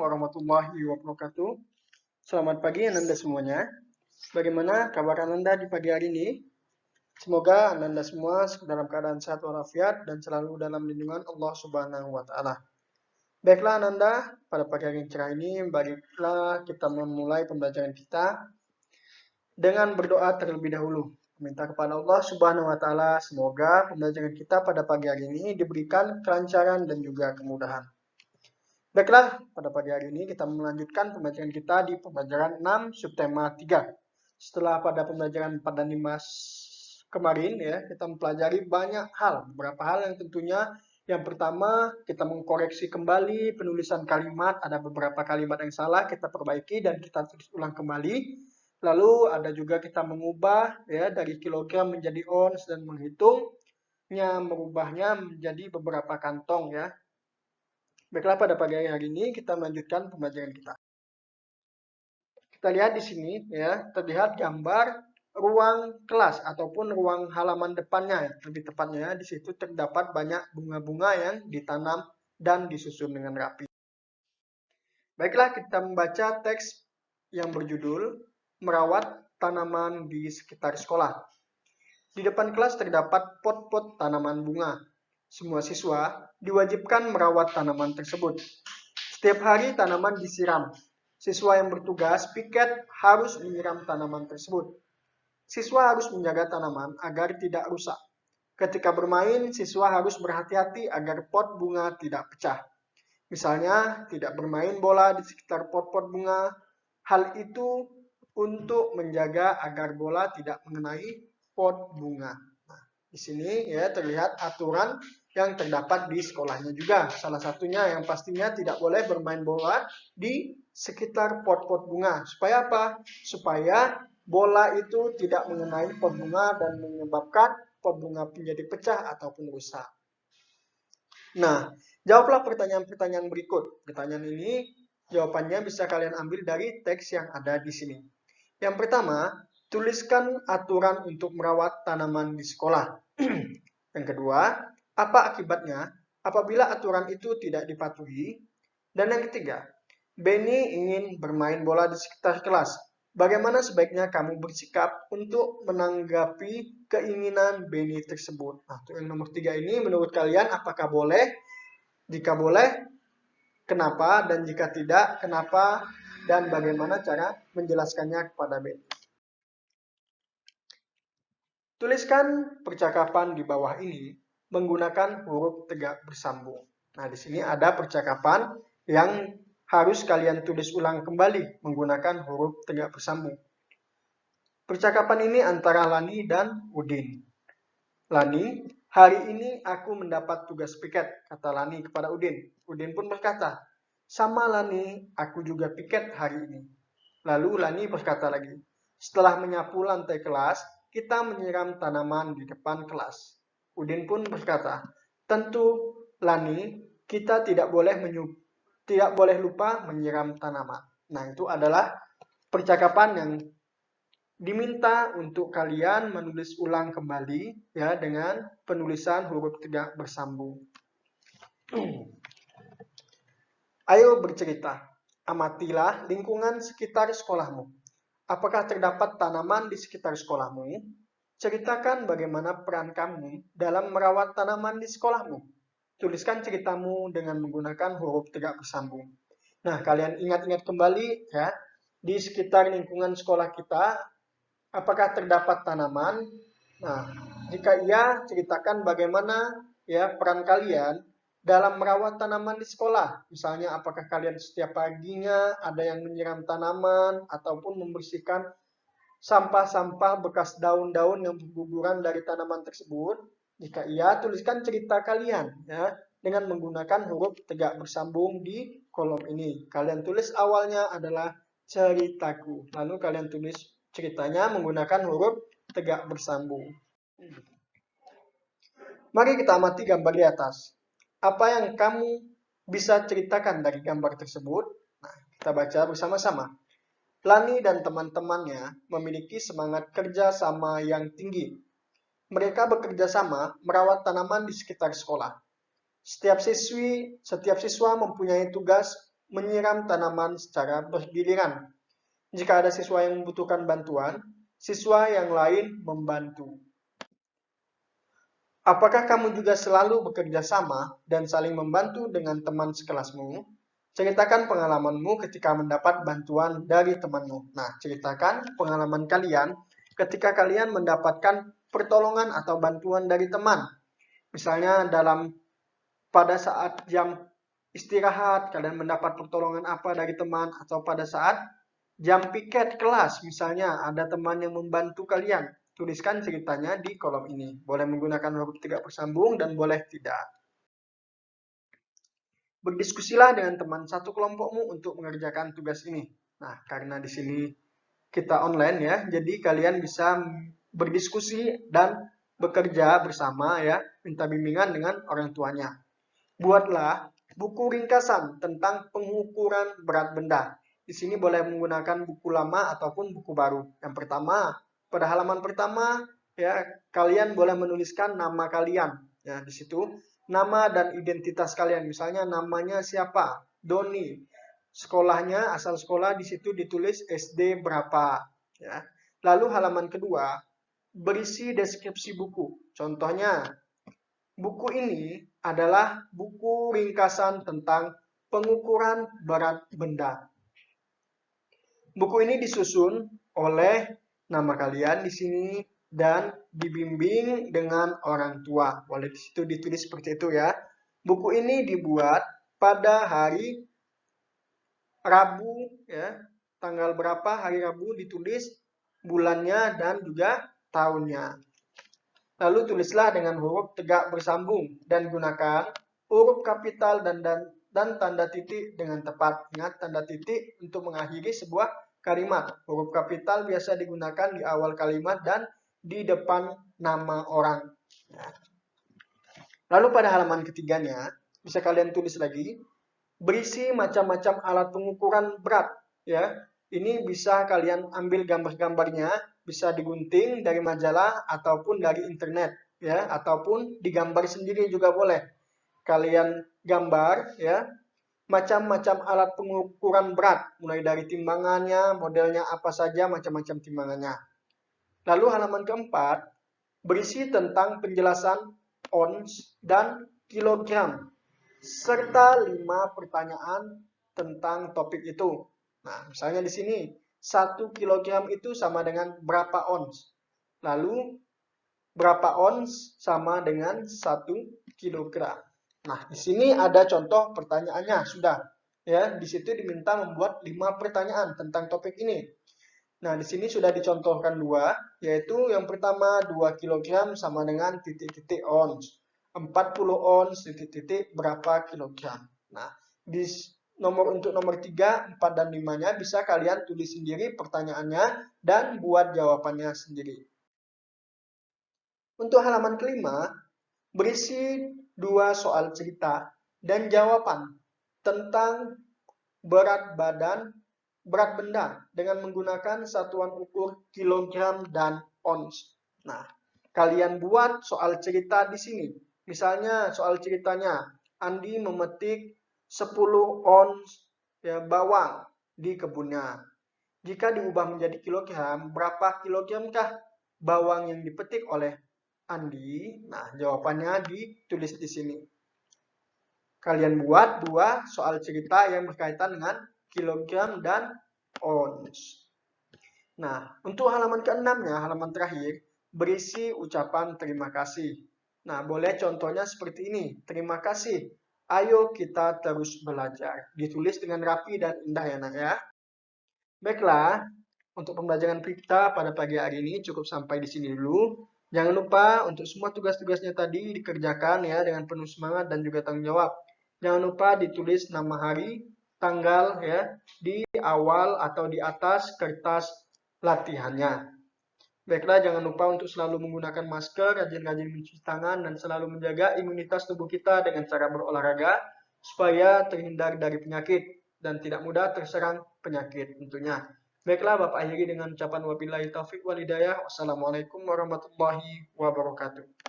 warahmatullahi wabarakatuh. Selamat pagi Ananda semuanya. Bagaimana kabar Ananda di pagi hari ini? Semoga Ananda semua dalam keadaan sehat walafiat dan selalu dalam lindungan Allah Subhanahu wa taala. Baiklah Ananda, pada pagi hari yang cerah ini baiklah kita memulai pembelajaran kita dengan berdoa terlebih dahulu. Minta kepada Allah Subhanahu wa taala semoga pembelajaran kita pada pagi hari ini diberikan kelancaran dan juga kemudahan. Baiklah, pada pagi hari ini kita melanjutkan pembelajaran kita di pembelajaran 6 subtema 3. Setelah pada pembelajaran 4 dan 5 kemarin ya, kita mempelajari banyak hal, beberapa hal yang tentunya yang pertama kita mengkoreksi kembali penulisan kalimat, ada beberapa kalimat yang salah kita perbaiki dan kita tulis ulang kembali. Lalu ada juga kita mengubah ya dari kilogram menjadi ons dan menghitungnya, merubahnya menjadi beberapa kantong ya. Baiklah, pada pagi hari ini kita melanjutkan pembelajaran kita. Kita lihat di sini ya, terlihat gambar ruang kelas ataupun ruang halaman depannya ya. Lebih tepatnya di situ terdapat banyak bunga-bunga yang ditanam dan disusun dengan rapi. Baiklah, kita membaca teks yang berjudul Merawat Tanaman di Sekitar Sekolah. Di depan kelas terdapat pot-pot tanaman bunga. Semua siswa diwajibkan merawat tanaman tersebut. Setiap hari tanaman disiram. Siswa yang bertugas piket harus menyiram tanaman tersebut. Siswa harus menjaga tanaman agar tidak rusak. Ketika bermain, siswa harus berhati-hati agar pot bunga tidak pecah. Misalnya, tidak bermain bola di sekitar pot-pot bunga. Hal itu untuk menjaga agar bola tidak mengenai pot bunga. Nah, di sini ya terlihat aturan yang terdapat di sekolahnya juga. Salah satunya yang pastinya tidak boleh bermain bola di sekitar pot-pot bunga. Supaya apa? Supaya bola itu tidak mengenai pot bunga dan menyebabkan pot bunga menjadi pecah ataupun rusak. Nah, jawablah pertanyaan-pertanyaan berikut. Pertanyaan ini jawabannya bisa kalian ambil dari teks yang ada di sini. Yang pertama, tuliskan aturan untuk merawat tanaman di sekolah. Yang kedua, apa akibatnya apabila aturan itu tidak dipatuhi? Dan yang ketiga, Benny ingin bermain bola di sekitar kelas. Bagaimana sebaiknya kamu bersikap untuk menanggapi keinginan Benny tersebut? Nah, yang nomor 3 ini menurut kalian apakah boleh? Jika boleh, kenapa? Dan jika tidak, kenapa? Dan bagaimana cara menjelaskannya kepada Benny? Tuliskan percakapan di bawah ini menggunakan huruf tegak bersambung. Nah, di sini ada percakapan yang harus kalian tulis ulang kembali menggunakan huruf tegak bersambung. Percakapan ini antara Lani dan Udin. Lani, hari ini aku mendapat tugas piket, kata Lani kepada Udin. Udin pun berkata, sama Lani, aku juga piket hari ini. Lalu Lani berkata lagi, setelah menyapu lantai kelas, kita menyiram tanaman di depan kelas. Udin pun berkata, tentu Lani, kita tidak boleh lupa menyiram tanaman. Nah, itu adalah percakapan yang diminta untuk kalian menulis ulang kembali ya dengan penulisan huruf tegak bersambung. Ayo bercerita. Amatilah lingkungan sekitar sekolahmu. Apakah terdapat tanaman di sekitar sekolahmu? Ceritakan bagaimana peran kamu dalam merawat tanaman di sekolahmu. Tuliskan ceritamu dengan menggunakan huruf tegak bersambung. Nah, kalian ingat-ingat kembali ya, di sekitar lingkungan sekolah kita, apakah terdapat tanaman? Nah, jika iya, ceritakan bagaimana ya peran kalian dalam merawat tanaman di sekolah. Misalnya, apakah kalian setiap paginya ada yang menyiram tanaman ataupun membersihkan sampah-sampah bekas daun-daun yang berguguran dari tanaman tersebut? Jika iya, tuliskan cerita kalian ya dengan menggunakan huruf tegak bersambung di kolom ini. Kalian tulis awalnya adalah ceritaku. Lalu kalian tulis ceritanya menggunakan huruf tegak bersambung. Mari kita amati gambar di atas. Apa yang kamu bisa ceritakan dari gambar tersebut? Nah, kita baca bersama-sama. Lani dan teman-temannya memiliki semangat kerja sama yang tinggi. Mereka bekerja sama merawat tanaman di sekitar sekolah. Setiap siswa mempunyai tugas menyiram tanaman secara bergiliran. Jika ada siswa yang membutuhkan bantuan, siswa yang lain membantu. Apakah kamu juga selalu bekerja sama dan saling membantu dengan teman sekelasmu? Ceritakan pengalamanmu ketika mendapat bantuan dari temanmu. Nah, ceritakan pengalaman kalian ketika kalian mendapatkan pertolongan atau bantuan dari teman. Misalnya pada saat jam istirahat, kalian mendapat pertolongan apa dari teman, atau pada saat jam piket kelas, misalnya ada teman yang membantu kalian. Tuliskan ceritanya di kolom ini. Boleh menggunakan huruf tidak bersambung dan boleh tidak. Berdiskusilah dengan teman satu kelompokmu untuk mengerjakan tugas ini. Nah, karena di sini kita online ya, jadi kalian bisa berdiskusi dan bekerja bersama ya, minta bimbingan dengan orang tuanya. Buatlah buku ringkasan tentang pengukuran berat benda. Di sini boleh menggunakan buku lama ataupun buku baru. Yang pertama, pada halaman pertama ya, kalian boleh menuliskan nama kalian. Ya, di situ nama dan identitas kalian. Misalnya namanya siapa? Doni. Sekolahnya, asal sekolah di situ ditulis SD berapa, ya. Lalu halaman kedua, berisi deskripsi buku. Contohnya, buku ini adalah buku ringkasan tentang pengukuran berat benda. Buku ini disusun oleh nama kalian di sini dan dibimbing dengan orang tua. Boleh di situ ditulis seperti itu ya. Buku ini dibuat pada hari Rabu ya. Tanggal berapa hari Rabu ditulis bulannya dan juga tahunnya. Lalu tulislah dengan huruf tegak bersambung dan gunakan huruf kapital dan tanda titik dengan tepat. Ingat, tanda titik untuk mengakhiri sebuah kalimat. Huruf kapital biasa digunakan di awal kalimat dan di depan nama orang. Lalu pada halaman ketiganya, bisa kalian tulis lagi, berisi macam-macam alat pengukuran berat. Ya, ini bisa kalian ambil gambar-gambarnya, bisa digunting dari majalah ataupun dari internet, ya, ataupun digambar sendiri juga boleh. Kalian gambar, ya, macam-macam alat pengukuran berat, mulai dari timbangannya, modelnya apa saja, macam-macam timbangannya. Lalu halaman keempat, berisi tentang penjelasan ons dan kilogram, serta 5 pertanyaan tentang topik itu. Nah, misalnya di sini, 1 kilogram itu sama dengan berapa ons? Lalu, berapa ons sama dengan 1 kilogram? Nah, di sini ada contoh pertanyaannya, sudah. Ya, di situ diminta membuat 5 pertanyaan tentang topik ini. Nah, di sini sudah dicontohkan 2, yaitu yang pertama 2 kg sama dengan titik-titik ons. 40 ons titik-titik berapa kilogram. Nah, untuk nomor 3, 4, dan 5-nya bisa kalian tulis sendiri pertanyaannya dan buat jawabannya sendiri. Untuk halaman kelima, berisi 2 soal cerita dan jawaban tentang berat benda dengan menggunakan satuan ukur kilogram dan ons. Nah, kalian buat soal cerita di sini. Misalnya soal ceritanya, Andi memetik 10 ons ya, bawang di kebunnya. Jika diubah menjadi kilogram, berapa kilogramkah bawang yang dipetik oleh Andi? Nah, jawabannya ditulis di sini. Kalian buat 2 soal cerita yang berkaitan dengan kilogram dan ons. Nah, untuk halaman ke-6-nya, halaman terakhir, berisi ucapan terima kasih. Nah, boleh contohnya seperti ini. Terima kasih. Ayo kita terus belajar. Ditulis dengan rapi dan indah ya, nak ya. Baiklah, untuk pembelajaran kita pada pagi hari ini cukup sampai di sini dulu. Jangan lupa untuk semua tugas-tugasnya tadi dikerjakan ya dengan penuh semangat dan juga tanggung jawab. Jangan lupa ditulis nama hari, tanggal ya di awal atau di atas kertas latihannya. Baiklah, jangan lupa untuk selalu menggunakan masker, rajin-rajin mencuci tangan, dan selalu menjaga imunitas tubuh kita dengan cara berolahraga supaya terhindar dari penyakit dan tidak mudah terserang penyakit tentunya. Baiklah, Bapak akhiri dengan ucapan wabillahi taufik wal hidayah. Wassalamualaikum warahmatullahi wabarakatuh.